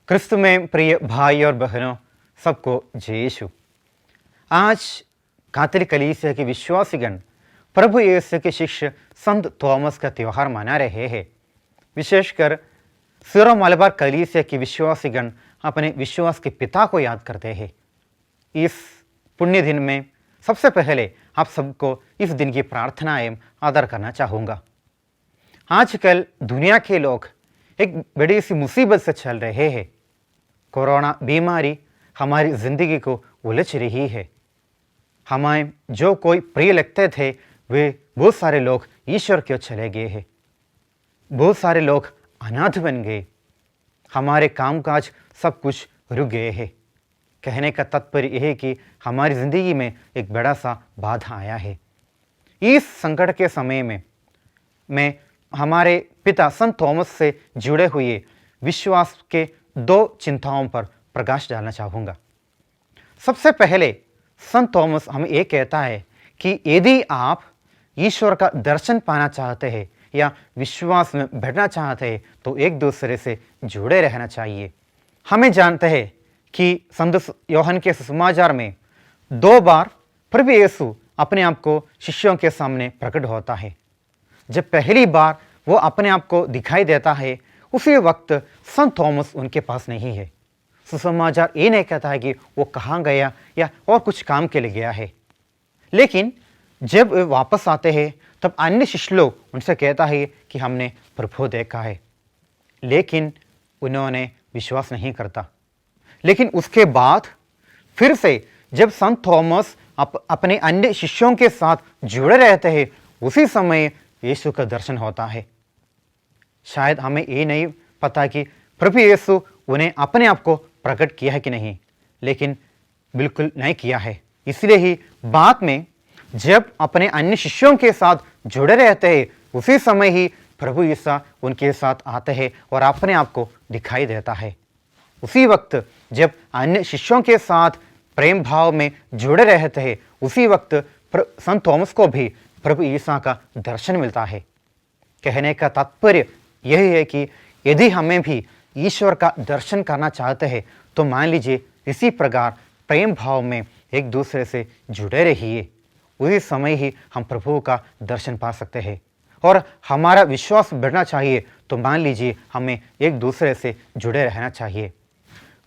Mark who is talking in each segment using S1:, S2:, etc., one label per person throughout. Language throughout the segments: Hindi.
S1: क्रिस्तु में प्रिय भाई और बहनों, सबको जय यीशु। आज कैथोलिक कलीसिया के विश्वासीगण प्रभु यीशु के शिष्य संत थॉमस का त्यौहार मना रहे हैं। विशेषकर सिरो मलबार कलीसिया के विश्वासीगण अपने विश्वास के पिता को याद करते हैं। इस पुण्य दिन में सबसे पहले आप सबको इस दिन की प्रार्थना एवं आदर करना चाहूँगा। आजकल दुनिया के लोग एक बड़ी सी मुसीबत से चल रहे हैं। कोरोना बीमारी हमारी ज़िंदगी को उलझ रही है। हमें जो कोई प्रिय लगते थे वे बहुत सारे लोग ईश्वर की ओर चले गए हैं। बहुत सारे लोग अनाथ बन गए। हमारे कामकाज सब कुछ रुक गए हैं। कहने का तात्पर्य यह है कि हमारी ज़िंदगी में एक बड़ा सा बाधा आया है। इस संकट के समय में मैं हमारे पिता संत थॉमस से जुड़े हुए विश्वास के दो चिंताओं पर प्रकाश डालना चाहूँगा। सबसे पहले संत थॉमस हमें ये कहता है कि यदि आप ईश्वर का दर्शन पाना चाहते हैं या विश्वास में बढ़ना चाहते हैं तो एक दूसरे से जुड़े रहना चाहिए। हमें जानते हैं कि संत यूहन्ना के सुसमाचार में 2 बार प्रभु यीशु अपने आप को शिष्यों के सामने प्रकट होता है। जब पहली बार वो अपने आप को दिखाई देता है उसी वक्त संत थॉमस उनके पास नहीं है। सुसमाचार ये नहीं कहता है कि वो कहाँ गया या और कुछ काम के लिए गया है। लेकिन जब वे वापस आते हैं तब अन्य शिष्य लोग उनसे कहता है कि हमने प्रभु देखा है, लेकिन उन्होंने विश्वास नहीं करता। लेकिन उसके बाद फिर से जब संत थॉमस अपने अन्य शिष्यों के साथ जुड़े रहते हैं उसी समय यीशु का दर्शन होता है। शायद हमें ये नहीं पता कि प्रभु यीशु उन्हें अपने आप को प्रकट किया है कि नहीं, लेकिन बिल्कुल नहीं किया है। इसलिए ही बाद में जब अपने अन्य शिष्यों के साथ जुड़े रहते हैं उसी समय ही प्रभु यीशु उनके साथ आते हैं और अपने आप को दिखाई देता है। उसी वक्त जब अन्य शिष्यों के साथ प्रेम भाव में जुड़े रहते हैं उसी वक्त संत थॉमस को भी प्रभु यीशु का दर्शन मिलता है। कहने का तात्पर्य यही है कि यदि हमें भी ईश्वर का दर्शन करना चाहते हैं तो मान लीजिए इसी प्रकार प्रेम भाव में एक दूसरे से जुड़े रहिए। उसी समय ही हम प्रभु का दर्शन पा सकते हैं। और हमारा विश्वास बढ़ना चाहिए तो मान लीजिए हमें एक दूसरे से जुड़े रहना चाहिए।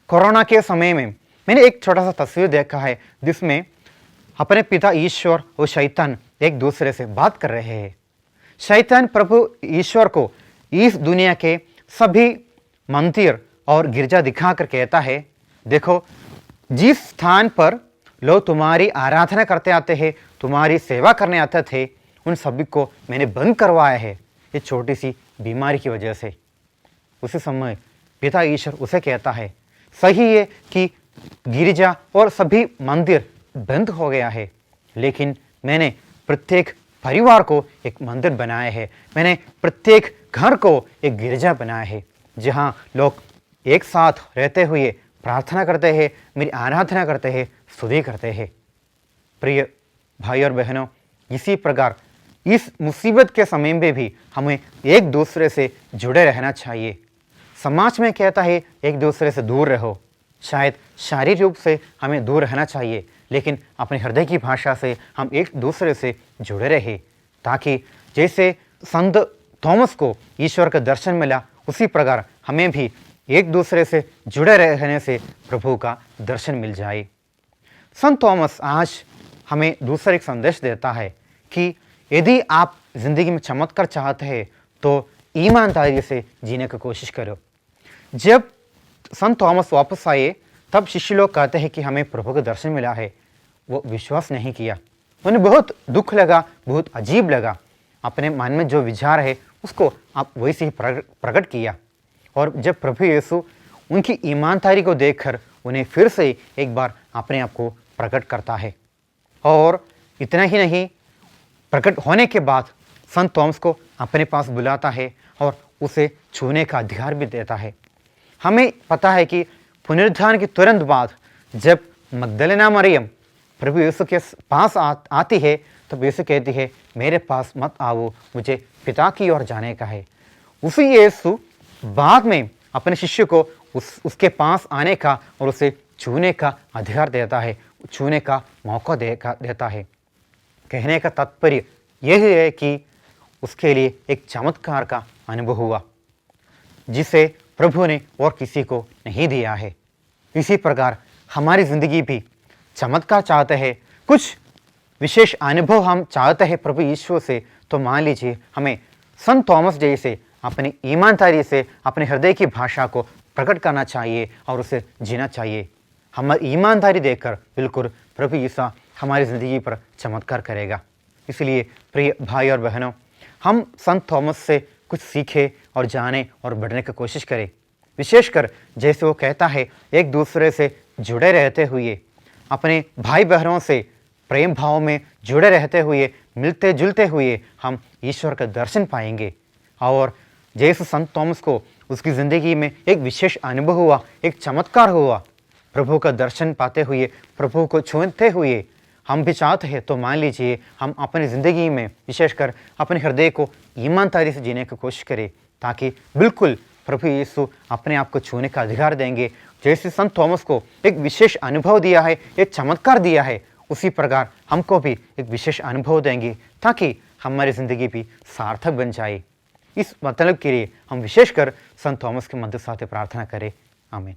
S1: कोरोना के समय में मैंने एक छोटा सा तस्वीर देखा है जिसमें अपने पिता ईश्वर और शैतान एक दूसरे से बात कर रहे हैं। शैतान प्रभु ईश्वर को इस दुनिया के सभी मंदिर और गिरजा दिखाकर कहता है, देखो जिस स्थान पर लोग तुम्हारी आराधना करते आते हैं, तुम्हारी सेवा करने आते थे, उन सभी को मैंने बंद करवाया है ये छोटी सी बीमारी की वजह से। उसी समय पिता ईश्वर उसे कहता है, सही है कि गिरजा और सभी मंदिर बंद हो गया है, लेकिन मैंने प्रत्येक परिवार को एक मंदिर बनाया है। मैंने प्रत्येक घर को एक गिरजा बनाया है जहाँ लोग एक साथ रहते हुए प्रार्थना करते हैं, मेरी आराधना करते हैं, स्तुति करते हैं। प्रिय भाई और बहनों, इसी प्रकार इस मुसीबत के समय में भी हमें एक दूसरे से जुड़े रहना चाहिए। समाज में कहता है एक दूसरे से दूर रहो। शायद शारीरिक रूप से हमें दूर रहना चाहिए, लेकिन अपने हृदय की भाषा से हम एक दूसरे से जुड़े रहे, ताकि जैसे संत थॉमस को ईश्वर का दर्शन मिला उसी प्रकार हमें भी एक दूसरे से जुड़े रहने से प्रभु का दर्शन मिल जाए। संत थॉमस आज हमें दूसरा एक संदेश देता है कि यदि आप जिंदगी में चमत्कार चाहते हैं तो ईमानदारी से जीने की कोशिश करो। जब संत थॉमस वापस आए तब शिष्य लोग कहते हैं कि हमें प्रभु का दर्शन मिला है। वो विश्वास नहीं किया। उन्हें बहुत दुख लगा, बहुत अजीब लगा। अपने मन में जो विचार है उसको आप वैसे ही प्रकट किया। और जब प्रभु यीशु उनकी ईमानदारी को देखकर उन्हें फिर से एक बार अपने आप को प्रकट करता है। और इतना ही नहीं, प्रकट होने के बाद संत थॉमस को अपने पास बुलाता है और उसे छूने का अधिकार भी देता है। हमें पता है कि पुनरुत्थान के तुरंत बाद जब मगदलेना मरियम प्रभु यीशु के पास आती है तब यीशु कहती है, मेरे पास मत आओ, मुझे पिता की ओर जाने का है। उसी यीशु बाद में अपने शिष्य को उसके पास आने का और उसे छूने का अधिकार देता है, छूने का मौका देता है। कहने का तात्पर्य यह है कि उसके लिए एक चमत्कार का अनुभव हुआ जिसे प्रभु ने और किसी को नहीं दिया है। इसी प्रकार हमारी ज़िंदगी भी चमत्कार चाहते हैं, कुछ विशेष अनुभव हम चाहते हैं प्रभु यीशु से, तो मान लीजिए हमें संत थॉमस जैसे अपनी ईमानदारी से अपने हृदय की भाषा को प्रकट करना चाहिए और उसे जीना चाहिए। हम ईमानदारी देकर बिल्कुल प्रभु यीशु हमारी ज़िंदगी पर चमत्कार करेगा। इसलिए प्रिय भाई और बहनों, हम संत थॉमस से कुछ सीखें और जाने और बढ़ने की कोशिश करें। विशेषकर जैसे वो कहता है, एक दूसरे से जुड़े रहते हुए, अपने भाई बहनों से प्रेम भाव में जुड़े रहते हुए, मिलते जुलते हुए हम ईश्वर का दर्शन पाएंगे। और जैसे संत थॉमस को उसकी ज़िंदगी में एक विशेष अनुभव हुआ, एक चमत्कार हुआ, प्रभु का दर्शन पाते हुए, प्रभु को छूते हुए हम भी चाहते हैं, तो मान लीजिए हम अपनी ज़िंदगी में विशेषकर अपने हृदय को ईमानदारी से जीने की कोशिश करें, ताकि बिल्कुल प्रभु यीशु अपने आप को छूने का अधिकार देंगे। जैसे संत थॉमस को एक विशेष अनुभव दिया है, एक चमत्कार दिया है, उसी प्रकार हमको भी एक विशेष अनुभव देंगे, ताकि हमारी ज़िंदगी भी सार्थक बन जाए। इस मतलब के लिए हम विशेषकर संत थॉमस के मध्य साथ प्रार्थना करें। आमीन।